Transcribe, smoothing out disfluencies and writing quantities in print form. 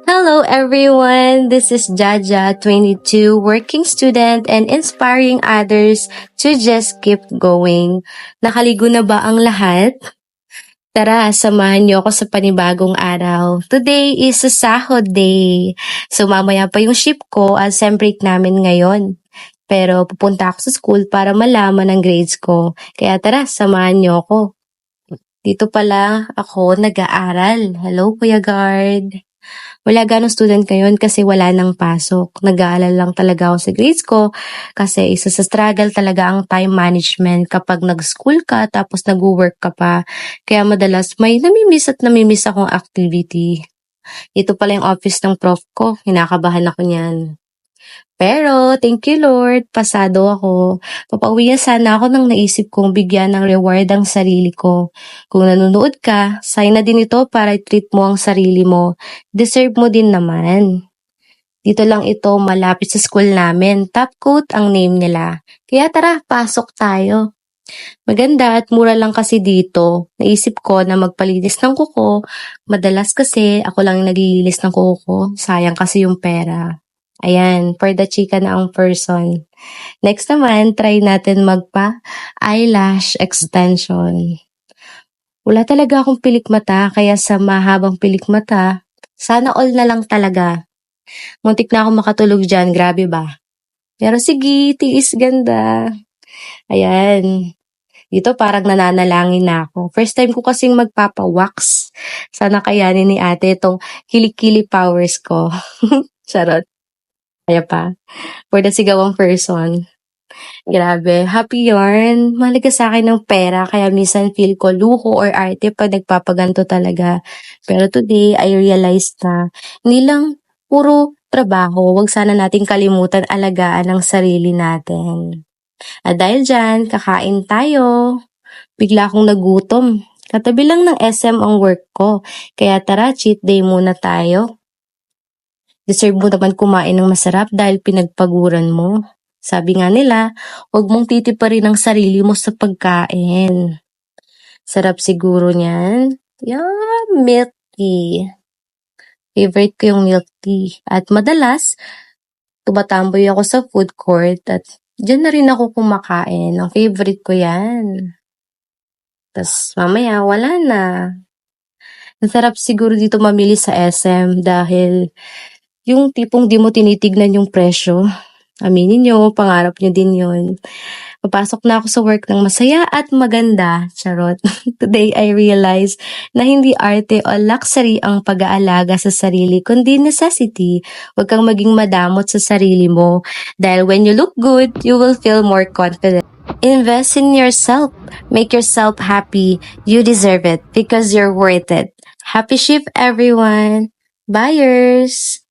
Hello everyone, this is Jaja, 22, working student and inspiring others to just keep going. Nakaligo na ba ang lahat? Tara, samahan niyo ako sa panibagong araw. Today is a Sahod Day. So mamaya pa yung ship ko at sem break namin ngayon. Pero pupunta ako sa school para malaman ang grades ko. Kaya tara, samahan niyo ako. Dito pala ako nag-aaral. Hello, Kuya Guard. Wala ganong student ngayon kasi wala nang pasok. Nag-aalala lang talaga ako sa grades ko kasi isa sa struggle talaga ang time management kapag nag-school ka tapos nag-work ka pa. Kaya madalas may namimiss akong activity. Ito pala yung office ng prof ko. Hinakabahan ako niyan. Pero, thank you Lord, pasado ako. Papauwi na sana ako nang naisip kong bigyan ng reward ang sarili ko. Kung nanonood ka, sign na din ito para i-treat mo ang sarili mo. Deserve mo din naman. Dito lang ito, malapit sa school namin. Top coat ang name nila. Kaya tara, pasok tayo. Maganda at mura lang kasi dito. Naisip ko na magpalinis ng kuko. Madalas kasi ako lang yung naglilinis ng kuko ko. Sayang kasi yung pera. Ayan, for the chika na ang person. Next naman, try natin magpa-eyelash extension. Wala talaga akong pilik mata, kaya sa mahabang pilik mata, sana all na lang talaga. Muntik na akong makatulog dyan, grabe ba? Pero sige, tiis ganda. Ayan. Dito parang nananalangin na ako. First time ko kasing magpapa-wax. Sana kayanin ni ate itong kilikili powers ko. Charot. Kaya pa. For the sigawang person. Grabe. Happy yarn. Mahalaga sa akin ng pera. Kaya minsan feel ko luho or arte pag nagpapaganto talaga. Pero today, I realized na hindi lang puro trabaho. Huwag sana nating kalimutan alagaan ang sarili natin. At dahil dyan, kakain tayo. Bigla akong nagutom. Katabi lang ng SM ang work ko. Kaya tara, cheat day muna tayo. Deserve mo naman kumain ng masarap dahil pinagpaguran mo. Sabi nga nila, huwag mong titiparin ang sarili mo sa pagkain. Sarap siguro niyan. Yeah, milk tea. Favorite ko yung milk tea. At madalas, tumatamboy ako sa food court at dyan na rin ako kumakain. Ang favorite ko yan. Tapos mamaya, wala na. Ang sarap siguro dito mamili sa SM dahil yung tipong di mo tinitignan yung presyo. Aminin nyo, pangarap nyo din yun. Papasok na ako sa work ng masaya at maganda. Charot. Today, I realized na hindi arte o luxury ang pag-aalaga sa sarili, kundi necessity. Huwag kang maging madamot sa sarili mo. Dahil when you look good, you will feel more confident. Invest in yourself. Make yourself happy. You deserve it because you're worth it. Happy shift, everyone. Buyers!